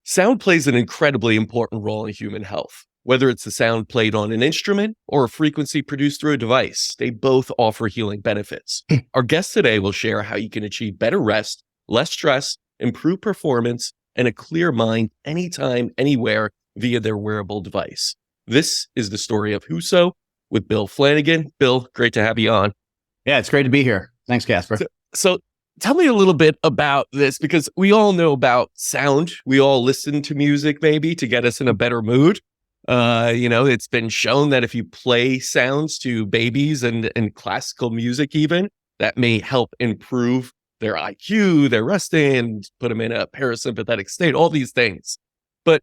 Sound plays an incredibly important role in human health. Whether it's the sound played on an instrument or a frequency produced through a device, they both offer healing benefits. Our guest today will share how you can achieve better rest, less stress, improved performance, and a clear mind anytime, anywhere via their wearable device. This is the story of HUSO with Bill Flanagan. Bill, great to have you on. Yeah, it's great to be here. Thanks, CASPAR. So tell me a little bit about this, because we all know about sound. We all listen to music maybe to get us in a better mood. It's been shown that if you play sounds to babies and classical music even, that may help improve their IQ, their resting, put them in a parasympathetic state, all these things. But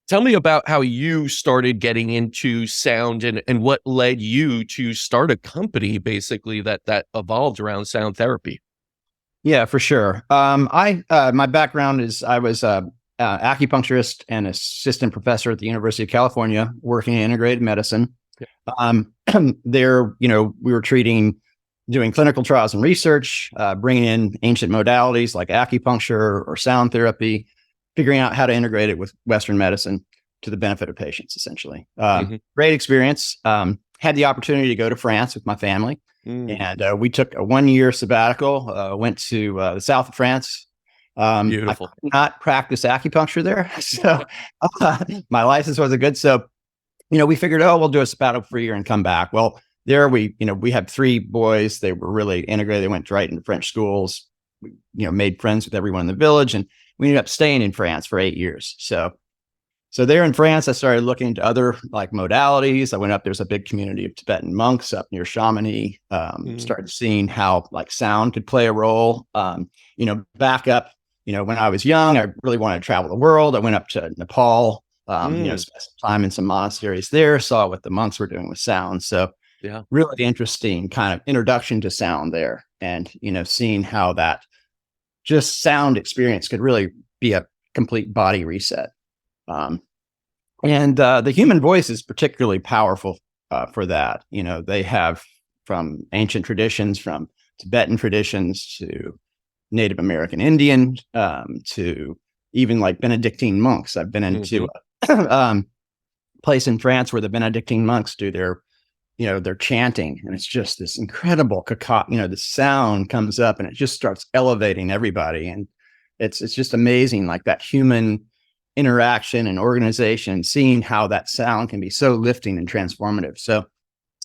tell me about how you started getting into sound and what led you to start a company basically that evolved around sound therapy. Yeah, for sure. My background is I was a acupuncturist and assistant professor at the University of California, working in integrated medicine. Yeah. There, we were doing clinical trials and research, bringing in ancient modalities like acupuncture or sound therapy, figuring out how to integrate it with Western medicine to the benefit of patients, essentially. Great experience. Had the opportunity to go to France with my family. And we took a 1-year sabbatical, went to the south of France. Beautiful. I could not practice acupuncture there. So my license wasn't good. So, we figured, we'll do a sabbatical for a year and come back. Well, there we had 3 boys. They were really integrated. They went right into French schools. We, made friends with everyone in the village, and we ended up staying in France for 8 years. So there in France, I started looking into other modalities. I went up, there's a big community of Tibetan monks up near Chamonix. Started seeing how sound could play a role. Back up, when I was young, I really wanted to travel the world. I went up to Nepal, spent some time in some monasteries there, saw what the monks were doing with sound. So yeah, really interesting kind of introduction to sound there. And, seeing how that just sound experience could really be a complete body reset. And the human voice is particularly powerful for that. They have, from ancient traditions, from Tibetan traditions to Native American Indian, to even Benedictine monks. I've been into a place in France where the Benedictine monks do their chanting, and it's just this incredible the sound comes up and it just starts elevating everybody. And it's just amazing, that human interaction and organization, seeing how that sound can be so lifting and transformative. So I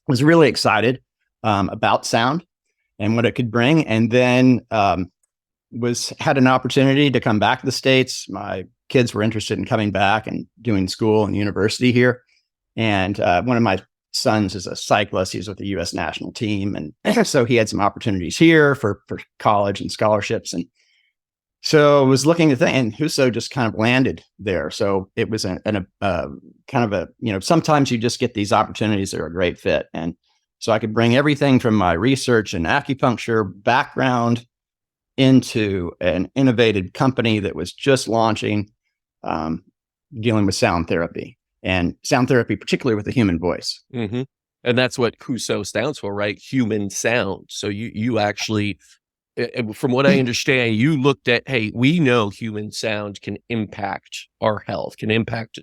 was really excited about sound and what it could bring. And then had an opportunity to come back to the States. My kids were interested in coming back and doing school and university here. And one of my sons is a cyclist. He's with the U.S. national team. And so he had some opportunities here for college and scholarships. And so I was looking at that, and HUSO just kind of landed there. So it was sometimes you just get these opportunities that are a great fit. And so I could bring everything from my research and acupuncture background into an innovative company that was just launching, dealing with sound therapy, particularly with the human voice. Mm-hmm. And that's what HUSO stands for, right? Human sound. So you actually, from what I understand, you looked at, hey, we know human sound can impact our health, can impact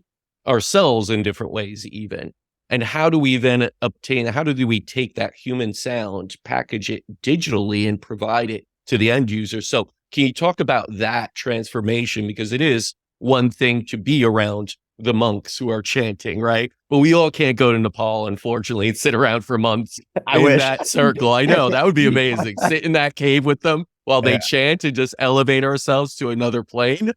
ourselves in different ways even. And how do we then how do we take that human sound, package it digitally, and provide it to the end user? So can you talk about that transformation? Because it is one thing to be around the monks who are chanting, right? But we all can't go to Nepal, unfortunately, and sit around for months in that circle. I know, that would be amazing. Sit in that cave with them while they chant and just elevate ourselves to another plane.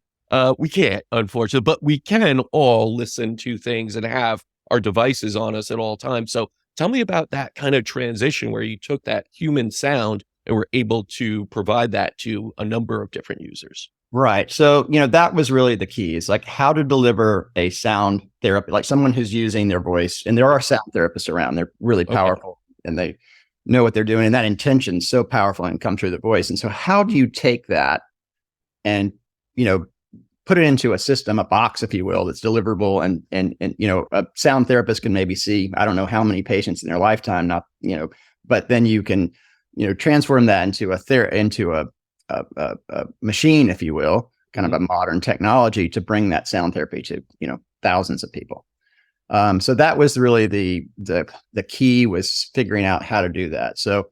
We can't, unfortunately, but we can all listen to things and have our devices on us at all times. So tell me about that kind of transition where you took that human sound and were able to provide that to a number of different users. Right. So, that was really the key, is how to deliver a sound therapy, someone who's using their voice. And there are sound therapists around. They're really powerful and they know what they're doing. And that intention is so powerful and come through the voice. And so how do you take that and, put it into a system, a box, if you will, that's deliverable, and a sound therapist can maybe see, I don't know how many patients in their lifetime, but then you can, transform that into a machine, if you will, kind of a modern technology to bring that sound therapy to, thousands of people. So that was really the key, was figuring out how to do that. So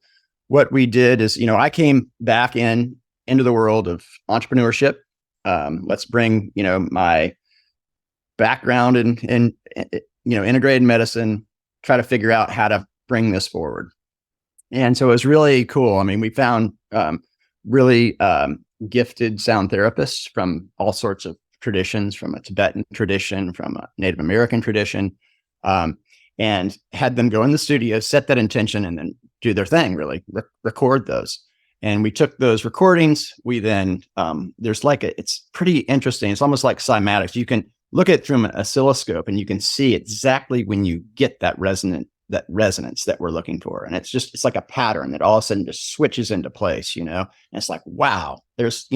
what we did is, I came back into the world of entrepreneurship. Let's bring, my background in integrated medicine, try to figure out how to bring this forward. And so it was really cool. I mean, we found really gifted sound therapists from all sorts of traditions, from a Tibetan tradition, from a Native American tradition, and had them go in the studio, set that intention, and then do their thing, really record those. And we took those recordings. We then, it's pretty interesting. It's almost like cymatics. You can look at it through an oscilloscope and you can see exactly when you get that resonance that we're looking for. And it's like a pattern that all of a sudden just switches into place, and it's like, wow, there's,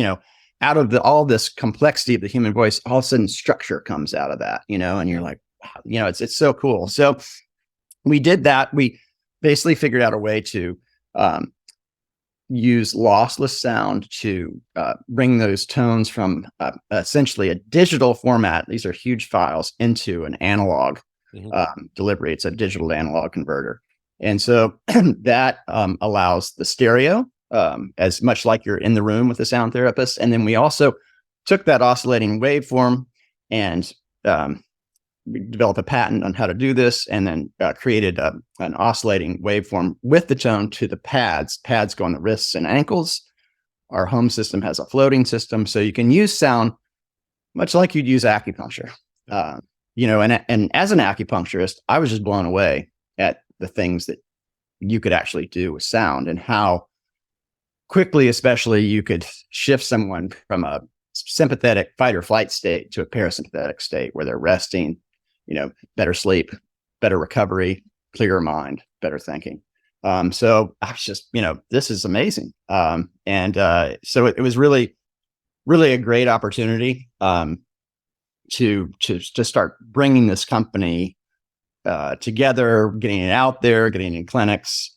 out of all this complexity of the human voice, all of a sudden structure comes out of that, and you're like, wow, it's so cool. So we did that. We basically figured out a way to use lossless sound to bring those tones from essentially a digital format. These are huge files into an analog delivery. It's a digital to analog converter. And so that allows the stereo, as much like you're in the room with a sound therapist. And then we also took that oscillating waveform and we developed a patent on how to do this, and then created an oscillating waveform with the tone to the pads. Pads go on the wrists and ankles. Our home system has a floating system, so you can use sound much like you'd use acupuncture. And as an acupuncturist, I was just blown away at the things that you could actually do with sound, and how quickly, especially, you could shift someone from a sympathetic fight or flight state to a parasympathetic state where they're resting, better sleep, better recovery, clearer mind, better thinking. So I was just, this is amazing. So it was really, really a great opportunity to start bringing this company together, getting it out there, getting in clinics.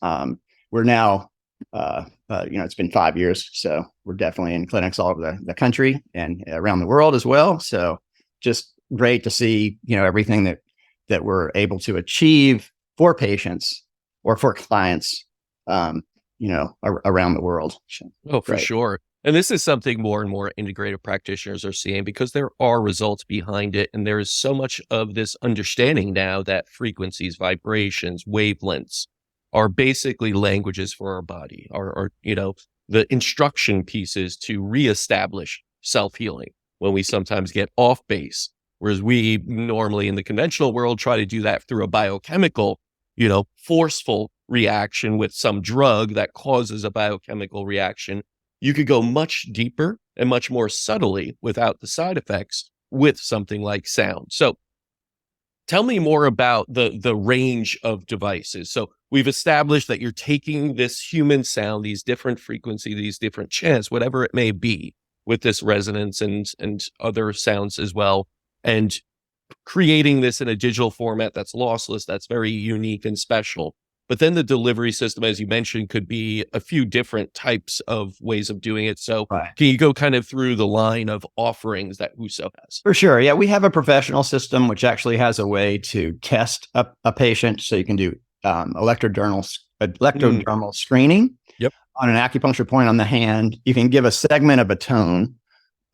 We're now, it's been 5 years, so we're definitely in clinics all over the country and around the world as well. So just great to see, everything that we're able to achieve for patients or for clients, around the world. Oh, for sure. And this is something more and more integrative practitioners are seeing, because there are results behind it. And there is so much of this understanding now that frequencies, vibrations, wavelengths are basically languages for our body, or the instruction pieces to reestablish self-healing when we sometimes get off base. Whereas we normally in the conventional world try to do that through a biochemical, forceful reaction with some drug that causes a biochemical reaction. You could go much deeper and much more subtly without the side effects with something like sound. So tell me more about the range of devices. So we've established that you're taking this human sound, these different frequencies, these different chants, whatever it may be, with this resonance and other sounds as well, and creating this in a digital format that's lossless, that's very unique and special. But then the delivery system, as you mentioned, could be a few different types of ways of doing it. So Can you go kind of through the line of offerings that HUSO has? For sure. Yeah, we have a professional system which actually has a way to test a patient. So you can do electrodermal screening. Yep. On an acupuncture point on the hand. You can give a segment of a tone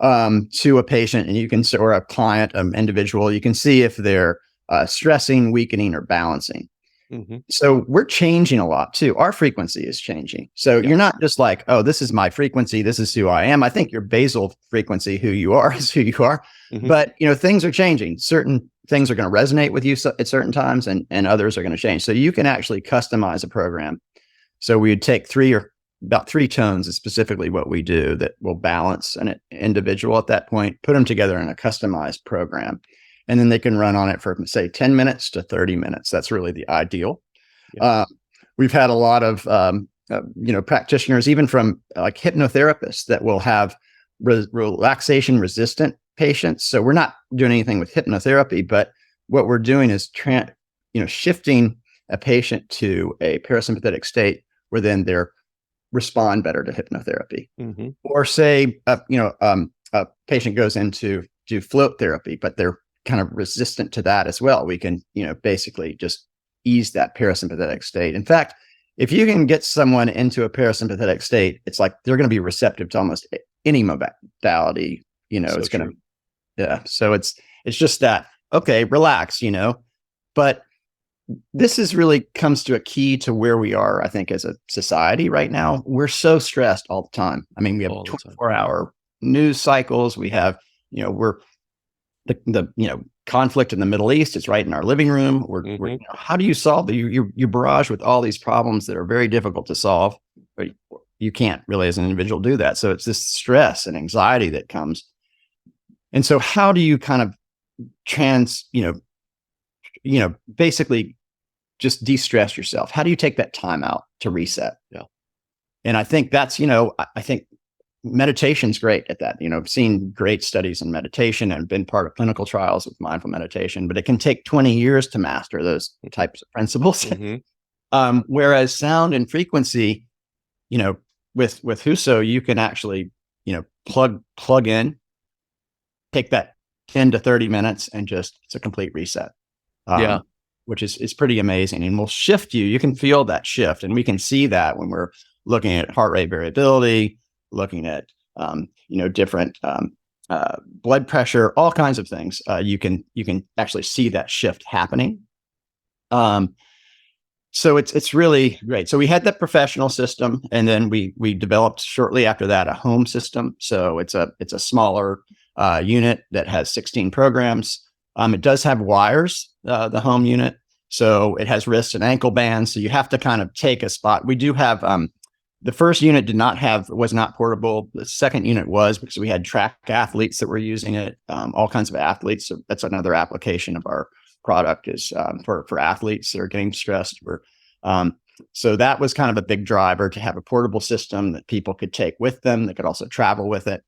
to a patient, and you can, or a client, individual, you can see if they're stressing, weakening, or balancing. Mm-hmm. So we're changing a lot too. Our frequency is changing. So you're not just like, oh, this is my frequency, this is who I am. I think your basal frequency, who you are, is who you are. Mm-hmm. But things are changing. Certain things are going to resonate with you at certain times, and others are going to change. So you can actually customize a program. So we would take about three tones is specifically what we do, that will balance an individual at that point, put them together in a customized program. And then they can run on it for, say, 10 minutes to 30 minutes. That's really the ideal. Yeah. We've had a lot of, practitioners, even from like hypnotherapists, that will have relaxation resistant patients. So we're not doing anything with hypnotherapy, but what we're doing is, shifting a patient to a parasympathetic state where then they're respond better to hypnotherapy. Mm-hmm. Or say, a patient goes in to do float therapy, but they're kind of resistant to that as well, we can, basically just ease that parasympathetic state. In fact, if you can get someone into a parasympathetic state, it's like they're going to be receptive to almost any modality. So it's going true. to, yeah. So it's just that, okay, relax, but this is really comes to a key to where we are, I think, as a society right now. We're so stressed all the time. I mean, we have All the time. 24-hour news cycles. We have, we're the conflict in the Middle East is right in our living room. We're how do you solve you barrage with all these problems that are very difficult to solve, but you can't really as an individual do that. So it's this stress and anxiety that comes. And so how do you kind of basically just de-stress yourself? How do you take that time out to reset? Yeah. And I think that's, I think meditation's great at that. I've seen great studies in meditation and been part of clinical trials with mindful meditation, but it can take 20 years to master those types of principles. Whereas sound and frequency, with HUSO, you can actually, plug in, take that 10 to 30 minutes and just, it's a complete reset. Which is pretty amazing, and will shift you. You can feel that shift, and we can see that when we're looking at heart rate variability, looking at different blood pressure, all kinds of things. You can actually see that shift happening. So it's really great. So we had that professional system, and then we developed shortly after that a home system. So it's a smaller unit that has 16 programs. It does have wires, the home unit. So it has wrist and ankle bands. So you have to kind of take a spot. We do have, the first unit was not portable. The second unit was, because we had track athletes that were using it, all kinds of athletes. So that's another application of our product is for athletes that are getting stressed. So that was kind of a big driver to have a portable system that people could take with them. They could also travel with it.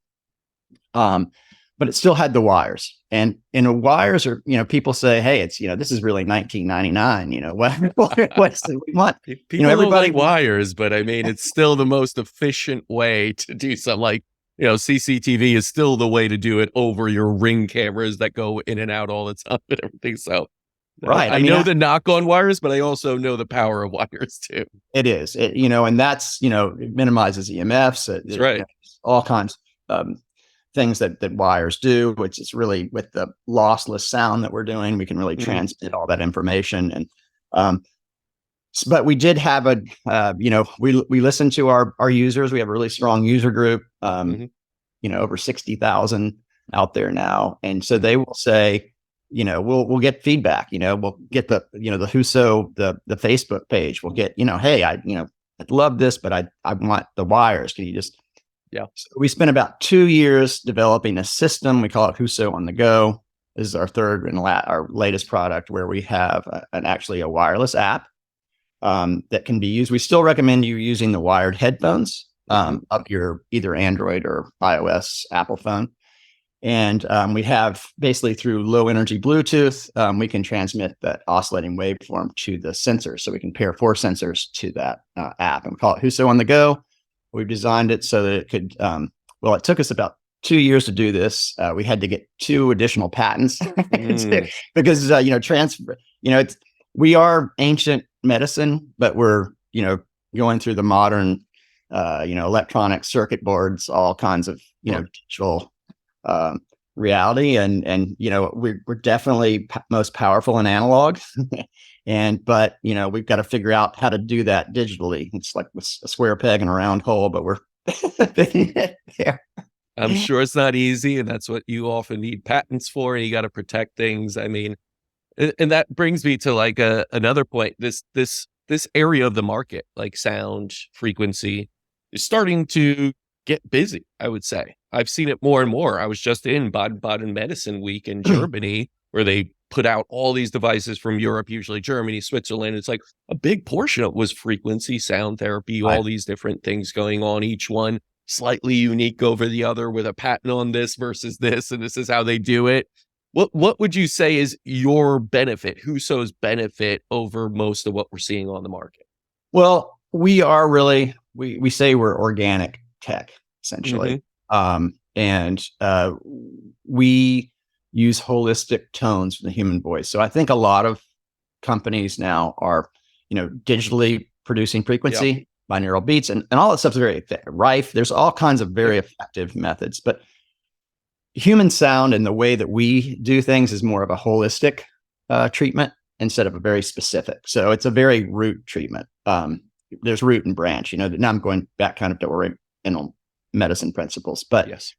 But it still had the wires, and the wires are, people say, hey, it's, this is really 1999, what's we want? People everybody don't like wires, but I mean, it's still the most efficient way to do something. Like, CCTV is still the way to do it over your Ring cameras that go in and out all the time and everything. So right. I know the knock on wires, but I also know the power of wires too. It is, and that's, it minimizes EMFs. That's right. All kinds of things that wires do, which is really with the lossless sound that we're doing, we can really transmit all that information. And but we did have we listen to our users. We have a really strong user group, over 60,000 out there now, and so they will say, we'll get feedback. We'll get the HUSO the Facebook page. We'll get hey, I'd love this, but I want the wires. Can you just So we spent about 2 years developing a system. We call it HUSO on the Go. This is our third and our latest product, where we have actually a wireless app that can be used. We still recommend you using the wired headphones of your either Android or iOS Apple phone. And we have basically through low energy Bluetooth, we can transmit that oscillating waveform to the sensor. So we can pair 4 sensors to that app, and we call it HUSO on the Go. We've designed it so that it could, it took us about 2 years to do this. We had to get 2 additional patents because, we are ancient medicine, but we're, going through the modern, electronic circuit boards, all kinds of, digital reality. And we're definitely most powerful in analog. But we've got to figure out how to do that digitally. It's like a square peg in a round hole, but we're there. I'm sure it's not easy, and that's what you often need patents for. And you got to protect things. I mean, and that brings me to like another point. This area of the market, like sound frequency, is starting to get busy. I would say I've seen it more and more. I was just in Baden-Baden Medicine Week in Germany, where they put out all these devices from Europe, usually Germany, Switzerland. It's like a big portion of it was frequency, sound therapy, all these different things going on, each one slightly unique over the other with a patent on this versus this, and this is how they do it. What would you say is your benefit, HUSO's benefit over most of what we're seeing on the market? Well, we are really, we say we're organic tech, essentially. and we use holistic tones for the human voice. So I think a lot of companies now are, digitally producing frequency, binaural beats, and all that stuff's very rife. There's all kinds of very effective methods, but human sound and the way that we do things is more of a holistic treatment instead of a very specific. So it's a very root treatment. There's root and branch, now I'm going back kind of to oriental medicine principles, but yes,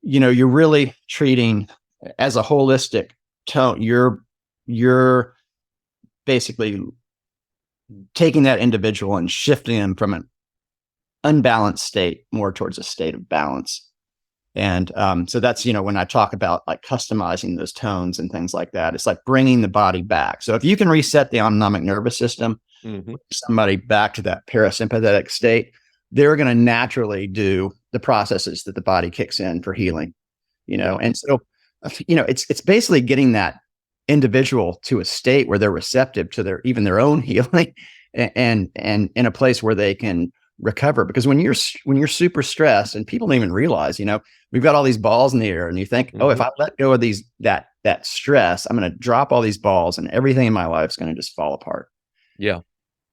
you're really treating as a holistic tone. You're basically taking that individual and shifting them from an unbalanced state more towards a state of balance. And so that's, when I talk about like customizing those tones and things like that, it's like bringing the body back. So if you can reset the autonomic nervous system, somebody back to that parasympathetic state, they're going to naturally do the processes that the body kicks in for healing, and so, it's basically getting that individual to a state where they're receptive to their own healing and in a place where they can recover. Because when you're super stressed, and people don't even realize, we've got all these balls in the air, and you think, oh, if I let go of that stress, I'm going to drop all these balls and everything in my life is going to just fall apart. Yeah.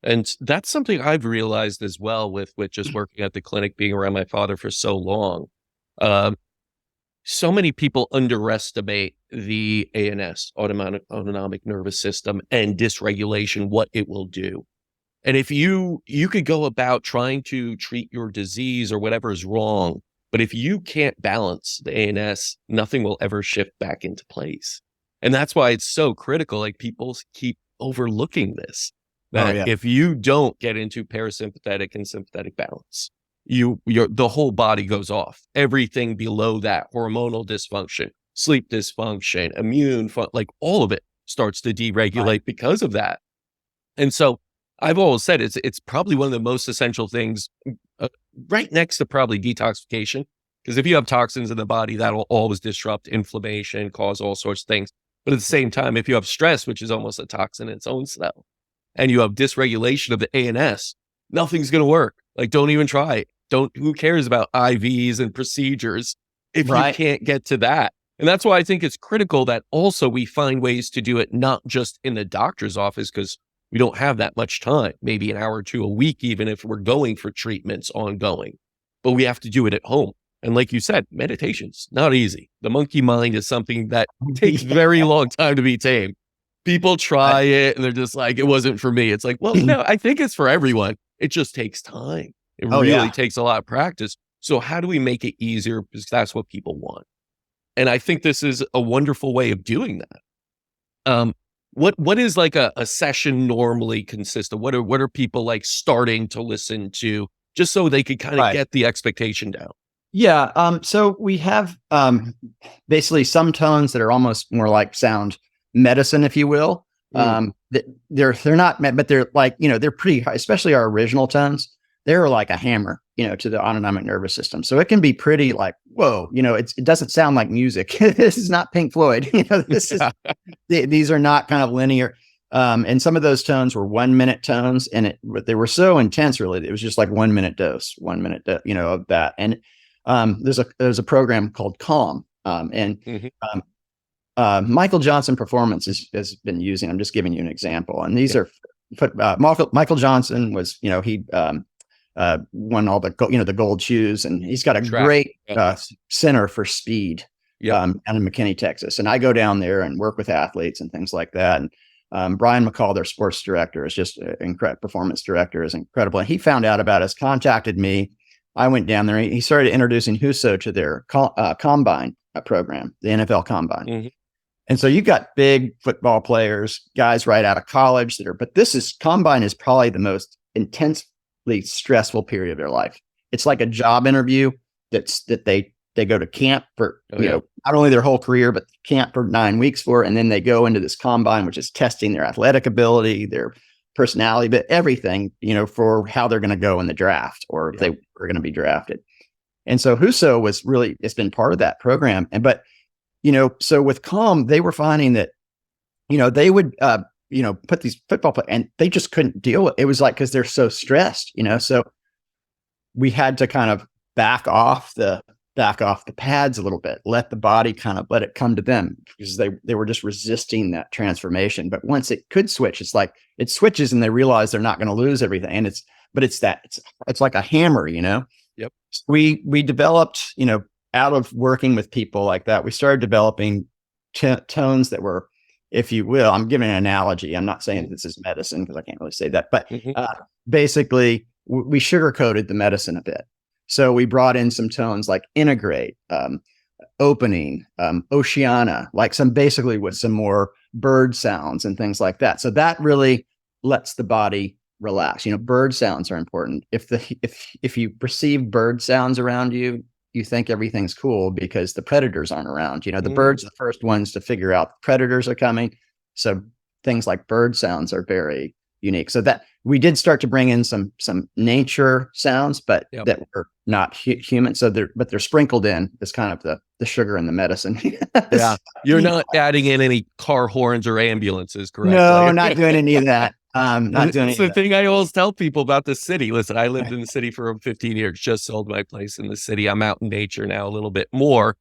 And that's something I've realized as well with just working at the clinic, being around my father for so long. So many people underestimate the ANS, autonomic nervous system, and dysregulation, what it will do. And if you could go about trying to treat your disease or whatever is wrong, but if you can't balance the ANS, nothing will ever shift back into place. And that's why it's so critical. Like, people keep overlooking this. That if you don't get into parasympathetic and sympathetic balance, the whole body goes off. Everything below that, hormonal dysfunction, sleep dysfunction, immune, like all of it starts to deregulate because of that. And so I've always said it's probably one of the most essential things, right next to probably detoxification. Because if you have toxins in the body, that'll always disrupt inflammation, cause all sorts of things. But at the same time, if you have stress, which is almost a toxin in its own self, and you have dysregulation of the ANS, nothing's going to work. Like, don't even try it. Who cares about IVs and procedures if you can't get to that? And that's why I think it's critical that also we find ways to do it, not just in the doctor's office, because we don't have that much time, maybe an hour or two a week, even if we're going for treatments ongoing, but we have to do it at home. And like you said, meditation's not easy. The monkey mind is something that takes very long time to be tamed. People try it and they're just like, it wasn't for me. It's like, well, no, I think it's for everyone. It just takes time. It really takes a lot of practice. So how do we make it easier? Because that's what people want. And I think this is a wonderful way of doing that. What is like a session normally consist of? What are people like starting to listen to, just so they could kind of get the expectation down? Yeah. So we have basically some tones that are almost more like sound medicine, if you will. They're not, but they're like, they're pretty high, especially our original tones. They're like a hammer, to the autonomic nervous system. So it can be pretty like, whoa, it doesn't sound like music. This is not Pink Floyd. This is, these are not kind of linear. And some of those tones were 1 minute tones, and they were so intense, really. It was just like 1 minute dose, of that. And there's a program called Calm. Michael Johnson Performance has been using. I'm just giving you an example, and these are Michael Johnson was, he won all the gold shoes, and he's got a great center for speed down in McKinney, Texas. And I go down there and work with athletes and things like that. And Brian McCall, their sports director, is just incredible. Performance director is incredible. And he found out about us, contacted me. I went down there. He started introducing HUSO to their combine program, the NFL combine. And so you've got big football players, guys right out of college but combine is probably the most intensely stressful period of their life. It's like a job interview that they go to camp for, not only their whole career, but camp for 9 weeks for, and then they go into this combine, which is testing their athletic ability, their personality, but everything, for how they're going to go in the draft, or if they were going to be drafted. And so HUSO it's been part of that program. So with Calm, they were finding that, they would, put these football players, and they just couldn't deal with it. It was like, because they're so stressed, so we had to kind of back off the back off the pads a little bit, let the body kind of let it come to them, because they were just resisting that transformation. But once it could switch, it's like it switches and they realize they're not going to lose everything. And it's like a hammer, Yep. So we developed, out of working with people like that, we started developing tones that were, if you will, I'm giving an analogy. I'm not saying this is medicine because I can't really say that, but basically we sugar-coated the medicine a bit. So we brought in some tones like integrate, opening, Oceana, like basically with some more bird sounds and things like that. So that really lets the body relax. Bird sounds are important. If you perceive bird sounds around you, you think everything's cool because the predators aren't around. The birds are the first ones to figure out predators are coming. So things like bird sounds are very unique. So that we did start to bring in some nature sounds, but that were not human. So they're sprinkled in as kind of the sugar and the medicine. Yeah. You're not adding in any car horns or ambulances, correct? No, not doing any of that. Not doing It's the thing I always tell people about the city. Listen, I lived in the city for 15 years, just sold my place in the city. I'm out in nature now a little bit more.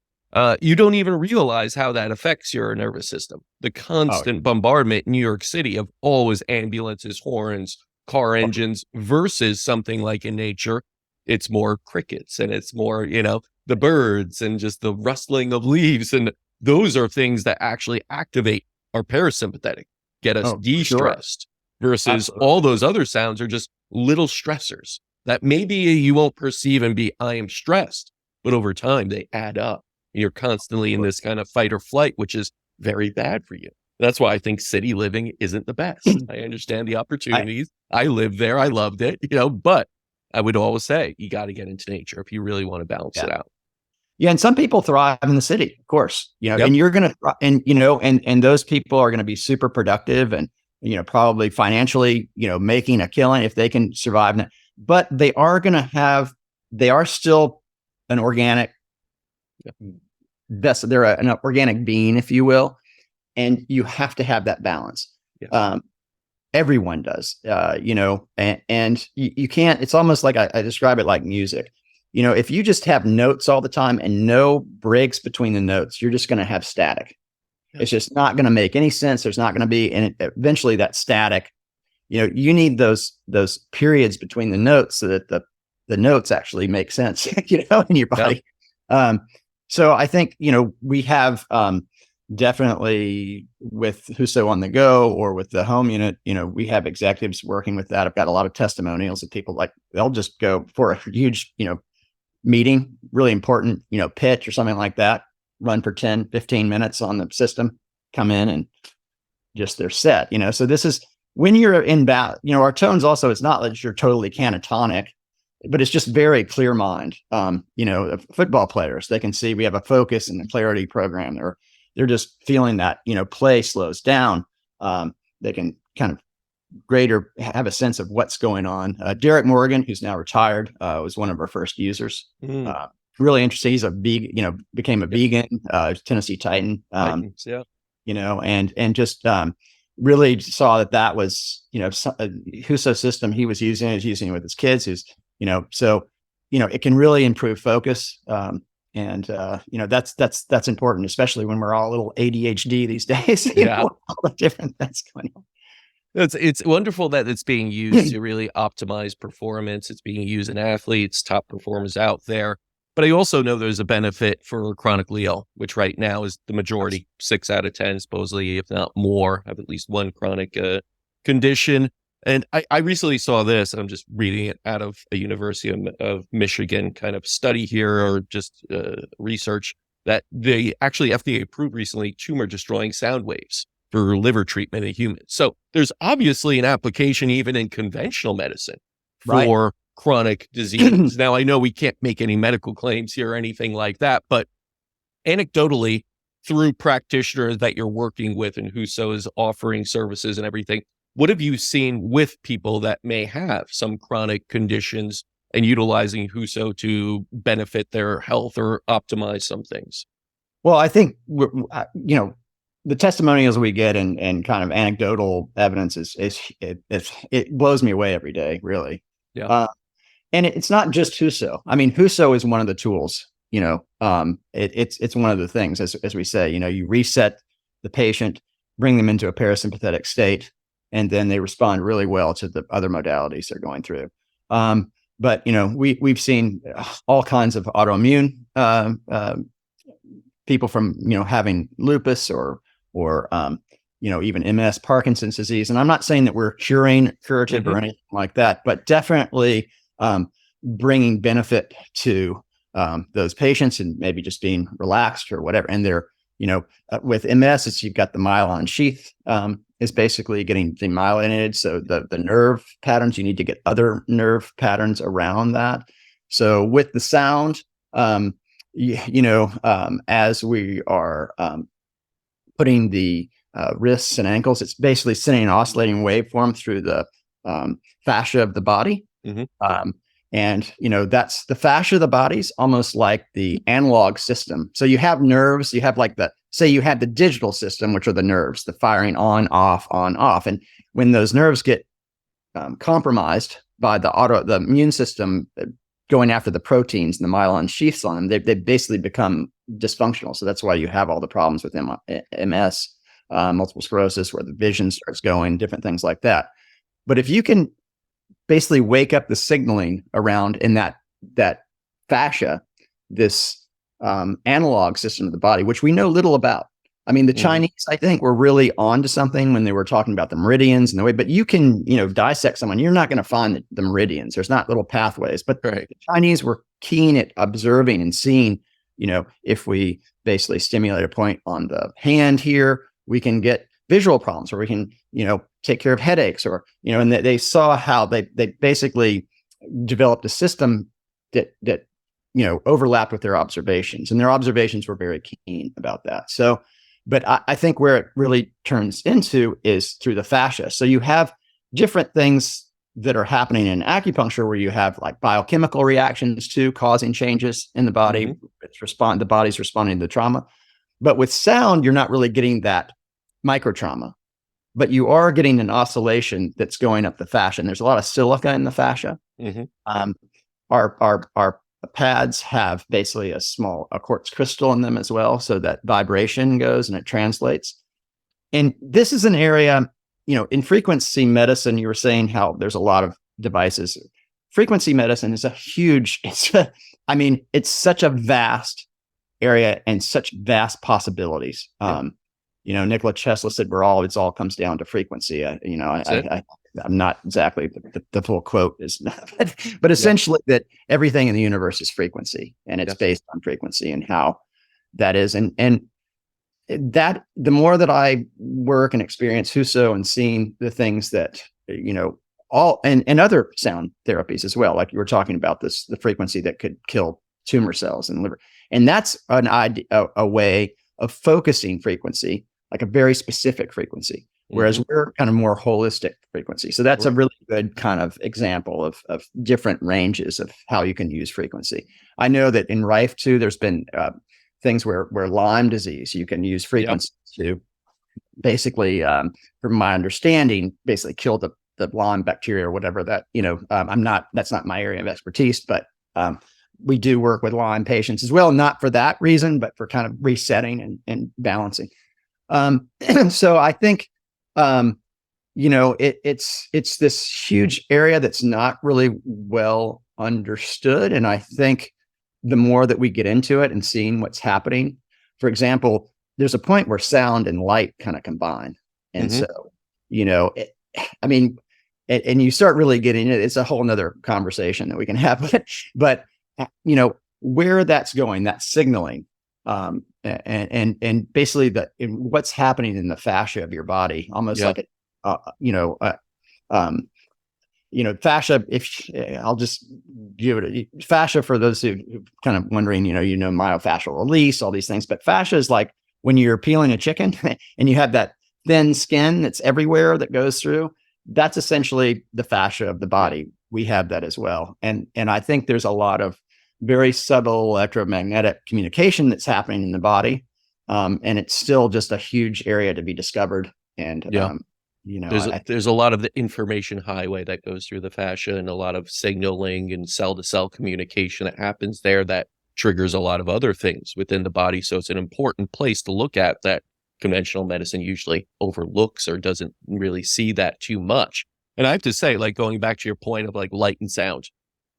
You don't even realize how that affects your nervous system. The constant bombardment in New York City of always ambulances, horns, car engines versus something like in nature, it's more crickets and it's more, the birds and just the rustling of leaves. And those are things that actually activate our parasympathetic, get us de-stressed versus all those other sounds are just little stressors that maybe you won't perceive and be, I am stressed, but over time they add up. You're constantly in this kind of fight or flight, which is very bad for you. That's why I think city living isn't the best. I understand the opportunities. I lived there. I loved it, but I would always say you got to get into nature if you really want to balance it out. Yeah. And some people thrive in the city, of course, and you're going to, and those people are going to be super productive and, probably financially, making a killing if they can survive. But they are still an organic, they're an organic being, if you will. And you have to have that balance. Yeah. Everyone does, and you can't, it's almost like I describe it like music. If you just have notes all the time and no breaks between the notes, you're just going to have static. Yeah. It's just not going to make any sense. There's not going to be, and eventually that static, you need those periods between the notes so that the notes actually make sense, in your body. Yeah. So I think, we have, definitely with HUSO on the go or with the home unit, we have executives working with that. I've got a lot of testimonials of people they'll just go for a huge, meeting, really important, pitch or something like that, run for 10, 15 minutes on the system, come in and just they're set, So this is when you're in our tones also, it's not that you're totally catatonic, but it's just very clear mind. Football players, they can see we have a focus and a clarity program. They're just feeling that, play slows down. They can kind of have a sense of what's going on. Derek Morgan, who's now retired, was one of our first users. Really interesting. He's became a vegan, Tennessee Titan. And just really saw that was, HUSO system he was using it with his kids. So it can really improve focus. That's important, especially when we're all a little ADHD these days. All the different things going on. It's wonderful that it's being used to really optimize performance. It's being used in athletes, top performers out there. But I also know there's a benefit for chronically ill, which right now is the majority, 6 out of 10, supposedly, if not more, have at least one chronic condition. And I recently saw this, I'm just reading it out of a University of Michigan kind of study here, or just research, that they actually FDA approved recently tumor destroying sound waves for liver treatment in humans. So there's obviously an application even in conventional medicine for chronic disease. Now, I know we can't make any medical claims here or anything like that, but anecdotally, through practitioners that you're working with and HUSO is offering services and everything, what have you seen with people that may have some chronic conditions and utilizing HUSO to benefit their health or optimize some things? Well, I think, the testimonials we get and kind of anecdotal evidence it blows me away every day, really. Yeah. And it's not just HUSO. I mean, HUSO is one of the tools. it's one of the things, as we say, you reset the patient, bring them into a parasympathetic state, and then they respond really well to the other modalities they're going through. But we've seen all kinds of autoimmune people from having lupus or even MS, Parkinson's disease. And I'm not saying that we're curative or anything like that, but definitely bringing benefit to those patients and maybe just being relaxed or whatever. And they're with MS, you've got the myelin sheath is basically getting demyelinated. So the nerve patterns, you need to get other nerve patterns around that. So with the sound, as we are putting the wrists and ankles, it's basically sending an oscillating waveform through the fascia of the body. And that's the fascia of the body's almost like the analog system. So you have nerves, you have say you had the digital system, which are the nerves, the firing on, off, on, off. And when those nerves get compromised by the immune system going after the proteins and the myelin sheaths on them, they basically become dysfunctional. So that's why you have all the problems with MS, multiple sclerosis, where the vision starts going, different things like that. But if you can basically wake up the signaling around in that fascia, this analog system of the body, which we know little about. I mean, the Chinese, I think, were really onto something when they were talking about the meridians and the way, but you can, dissect someone, you're not going to find the meridians. There's not little pathways, but the Chinese were keen at observing and seeing, if we basically stimulate a point on the hand here, we can get visual problems, or we can, take care of headaches, or, and they saw how they basically developed a system that overlapped with their observations, and their observations were very keen about that. So, but I think where it really turns into is through the fascia. So you have different things that are happening in acupuncture where you have like biochemical reactions to causing changes in the body. The body's responding to the trauma. But with sound, you're not really getting that micro trauma, but you are getting an oscillation that's going up the fascia. And there's a lot of silica in the fascia. Our pads have basically a quartz crystal in them as well, so that vibration goes and it translates. And this is an area, in frequency medicine, you were saying how there's a lot of devices. Frequency medicine is it's such a vast area and such vast possibilities. Nikola Tesla said it all comes down to frequency. I'm not exactly the full quote is, but essentially that everything in the universe is frequency, and it's based on frequency and how that is. And that the more that I work and experience HUSO and seeing the things that, all and other sound therapies as well, like you were talking about the frequency that could kill tumor cells in the liver. And that's a way of focusing frequency, like a very specific frequency. Whereas we're kind of more holistic frequency. So that's a really good kind of example of different ranges of how you can use frequency. I know that in Rife too, there's been things where Lyme disease, you can use frequency to basically, from my understanding, basically kill the Lyme bacteria or whatever that, that's not my area of expertise, but we do work with Lyme patients as well, not for that reason, but for kind of resetting and balancing. So I think, it's this huge area that's not really well understood. And I think the more that we get into it and seeing what's happening, for example, there's a point where sound and light kind of combine. And so, and you start really getting it, it's a whole nother conversation that we can have, but where that's going, that signaling, and basically what's happening in the fascia of your body, almost like fascia. If I'll just give it fascia for those who kind of wondering, myofascial release, all these things, but fascia is like when you're peeling a chicken and you have that thin skin that's everywhere that goes through. That's essentially the fascia of the body. We have that as well, and I think there's a lot of very subtle electromagnetic communication that's happening in the body. And it's still just a huge area to be discovered. And, there's a lot of the information highway that goes through the fascia, and a lot of signaling and cell to cell communication that happens there that triggers a lot of other things within the body. So it's an important place to look at that conventional medicine usually overlooks or doesn't really see that too much. And I have to say, like, going back to your point of like light and sound,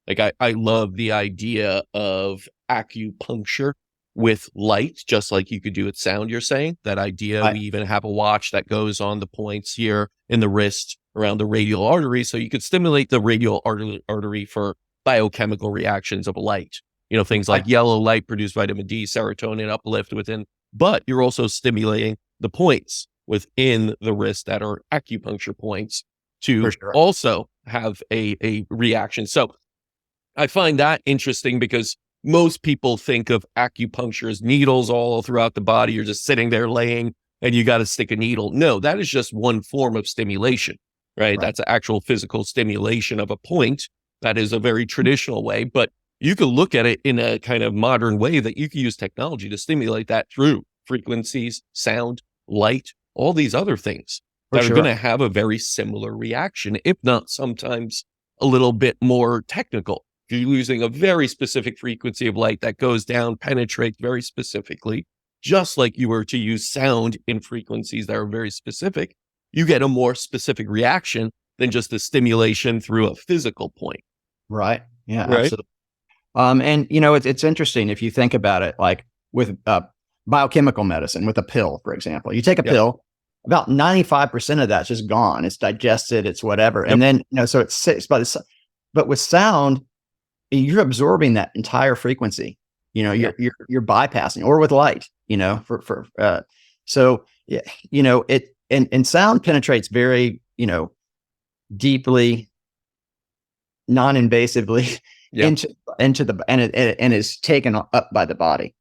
like I love the idea of acupuncture with light, just like you could do with sound, you're saying. That idea, we even have a watch that goes on the points here in the wrist around the radial artery. So you could stimulate the radial artery for biochemical reactions of light. You know, things like yellow light produce vitamin D, serotonin uplift within, but you're also stimulating the points within the wrist that are acupuncture points to also have a reaction. So I find that interesting because most people think of acupuncture as needles all throughout the body. You're just sitting there laying and you got to stick a needle. No, that is just one form of stimulation, right? That's an actual physical stimulation of a point. That is a very traditional way, but you can look at it in a kind of modern way that you can use technology to stimulate that through frequencies, sound, light, all these other things that are going to have a very similar reaction, if not sometimes a little bit more technical. You're using a very specific frequency of light that goes down, penetrates very specifically, just like you were to use sound in frequencies that are very specific. You get a more specific reaction than just the stimulation through a physical point. Right. Yeah, absolutely. And you know, it's interesting if you think about it, like with biochemical medicine, with a pill, for example. You take a pill, about 95% of that's just gone. It's digested, it's whatever. And then, you know, so it's but with sound, you're absorbing that entire frequency. You know, you're bypassing, or with light, you know, so yeah, you know, it and sound penetrates very, you know, deeply, non-invasively into the and is taken up by the body.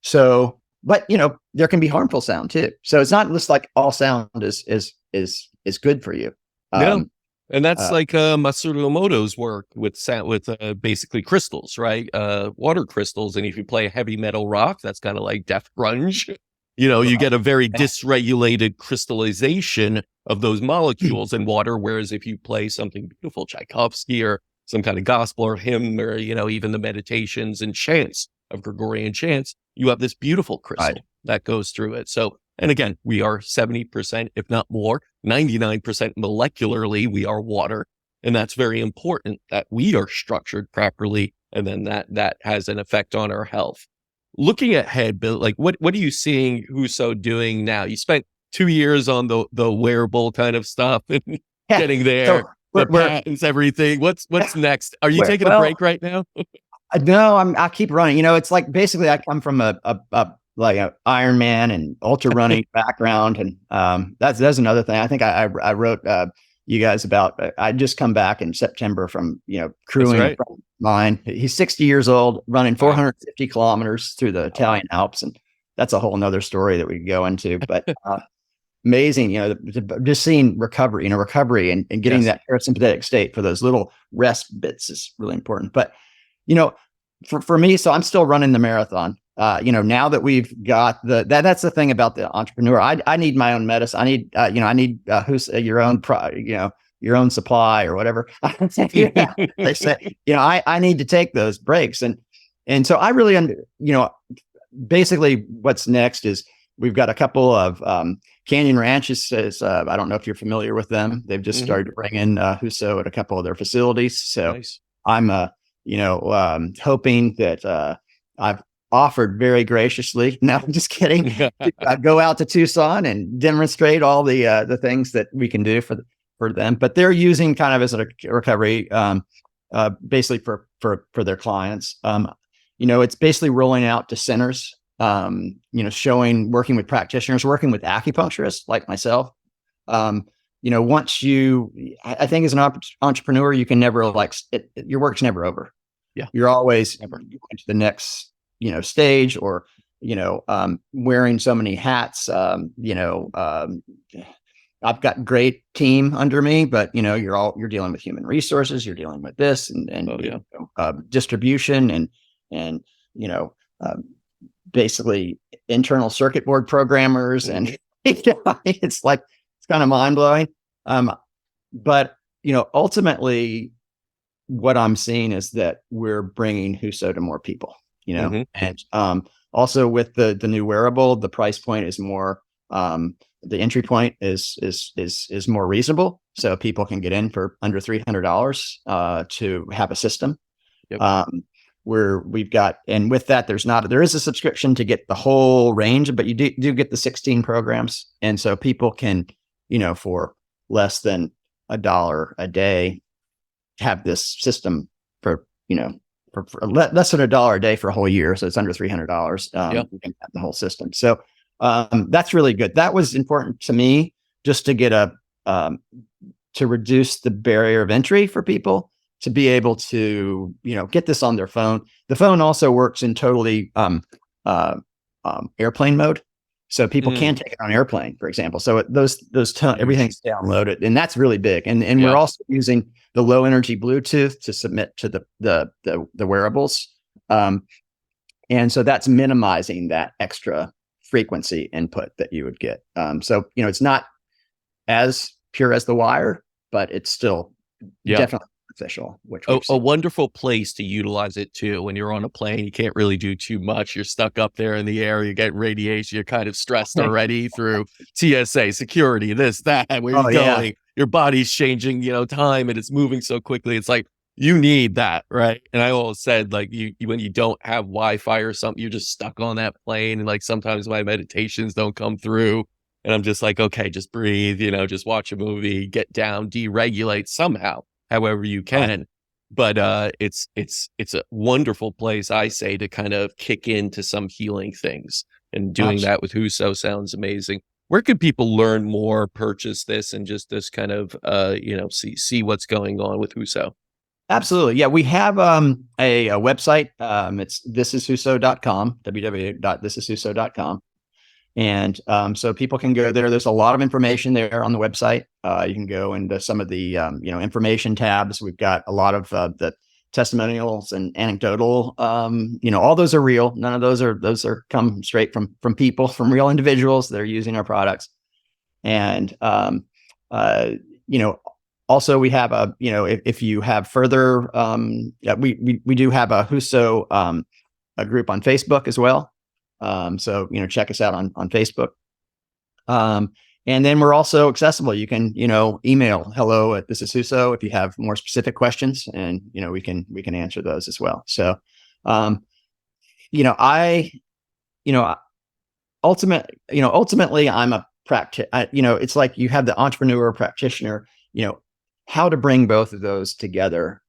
So, but you know, there can be harmful sound too. So it's not just like all sound is good for you. And that's like Masaru Emoto's work with sound, with basically crystals, right? Water crystals. And if you play heavy metal rock, that's kind of like death grunge. You know, you get a very dysregulated crystallization of those molecules in water. Whereas if you play something beautiful, Tchaikovsky or some kind of gospel or hymn, or, you know, even the meditations and chants of Gregorian chants, you have this beautiful crystal that goes through it. So, and again, we are 70%, if not more, 99% molecularly, we are water. And that's very important that we are structured properly. And then that has an effect on our health. Looking ahead, Bill, like what are you seeing HUSO doing now? You spent 2 years on the wearable kind of stuff and getting there. So patents, everything. What's next? Are you taking a break right now? No, I keep running. You know, it's like basically I come from a like an Ironman and ultra running background, and that's another thing. I think I wrote you guys about. I just come back in September from, you know, crewing mine. He's 60 years old, running 450 kilometers through the Italian Alps, and that's a whole nother story that we could go into. But amazing, you know, just seeing recovery, and getting that parasympathetic state for those little rest bits is really important. But you know, for me, so I'm still running the marathon. You know, now that we've got that's the thing about the entrepreneur. I need my own medicine. I need, you know, I need your own, your own supply or whatever. They say, you know, I need to take those breaks. And so I really, you know, basically what's next is we've got a couple of Canyon Ranches. I don't know if you're familiar with them. They've just started to bring in HUSO at a couple of their facilities. So I'm, you know, hoping that I've offered very graciously. No, I'm just kidding. Go out to Tucson and demonstrate all the things that we can do for them. But they're using kind of as a recovery, basically for their clients. You know, it's basically rolling out to centers. You know, working with practitioners, working with acupuncturists like myself. You know, I think as an entrepreneur, you can never your work's never over. You're always going to the next, you know, stage, or, you know, wearing so many hats. You know, I've got great team under me, but you know, you're dealing with human resources, you're dealing with this and you know, distribution and you know, basically internal circuit board programmers, and it's kind of mind blowing. But you know, ultimately, what I'm seeing is that we're bringing HUSO to more people, Hmm. and also with the new wearable, the price point is more, the entry point is more reasonable, so people can get in for under $300 to have a system. Yep. Where we've got, and with that, there is a subscription to get the whole range, but you do get the 16 programs, and so people can, for less than $1 a day, have this system for, less than $1 a day for a whole year. So it's under $300. Yep. You can have the whole system. So that's really good. That was important to me, just to get to reduce the barrier of entry for people to be able to, get this on their phone. The phone also works in totally airplane mode. So people can take it on airplane, for example. So everything's downloaded, and that's really big. And we're also using the low energy Bluetooth to submit to the wearables. And so that's minimizing that extra frequency input that you would get. So, it's not as pure as the wire, but it's still definitely beneficial. A wonderful place to utilize it too. When you're on a plane, you can't really do too much. You're stuck up there in the air. You get radiation. You're kind of stressed already through TSA, security, this, that. Where you're going, your body's changing, time, and it's moving so quickly. It's like you need that, right? And I always said, like, when you don't have Wi-Fi or something, you're just stuck on that plane. And like sometimes my meditations don't come through. And I'm just like, okay, just breathe, just watch a movie, get down, deregulate somehow, however you can. But it's a wonderful place, I say, to kind of kick into some healing things. And doing that with HUSO sounds amazing. Where could people learn more, purchase this, and just this kind of see what's going on with HUSO? Absolutely. Yeah, we have a website. It's thisishuso.com, www.thisishuso.com. And so people can go there. There's a lot of information there on the website. You can go into some of the information tabs. We've got a lot of the testimonials and anecdotal. All those are real. None of those are come straight from people, from real individuals that are using our products. And also we have if you have further, we do have a HUSO a group on Facebook as well. So, check us out on Facebook. And then we're also accessible. You can, email hello@thisishuso if you have more specific questions, and, we can answer those as well. So, ultimately I'm a it's like you have the entrepreneur practitioner, how to bring both of those together,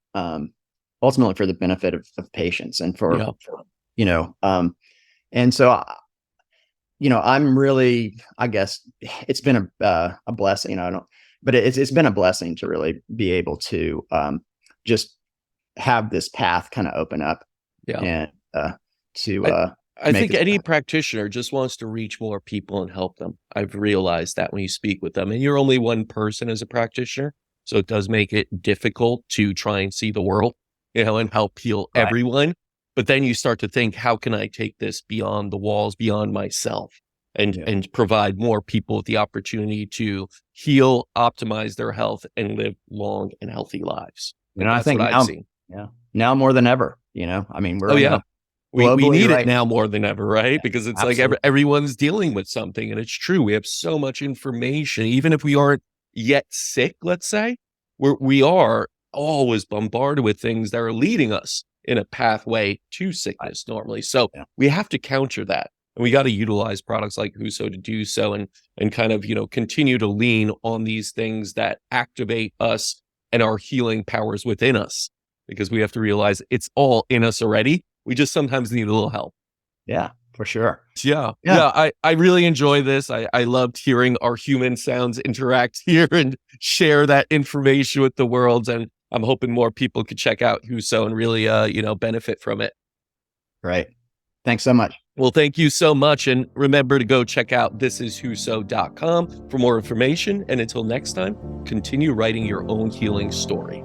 ultimately for the benefit of patients and for and so, I'm really, I guess it's been a blessing. But it's been a blessing to really be able to just have this path kind of open up. And I think any practitioner just wants to reach more people and help them. I've realized that when you speak with them, and you're only one person as a practitioner, so it does make it difficult to try and see the world, and help heal everyone. But then you start to think, how can I take this beyond the walls, beyond myself, and provide more people with the opportunity to heal, optimize their health, and live long and healthy lives. And I think now more than ever, I mean, we're we need it now more than ever, right? Because it's like everyone's dealing with something, and it's true. We have so much information, even if we aren't yet sick, let's say, we are always bombarded with things that are leading us in a pathway to sickness normally. So we have to counter that. And we got to utilize products like HUSO to do so, and kind of, continue to lean on these things that activate us and our healing powers within us, because we have to realize it's all in us already. We just sometimes need a little help. Yeah, for sure. Yeah. I really enjoy this. I loved hearing our human sounds interact here and share that information with the world. And I'm hoping more people could check out HUSO and really, benefit from it. Right. Thanks so much. Well, thank you so much. And remember to go check out thisishuso.com for more information. And until next time, continue writing your own healing story.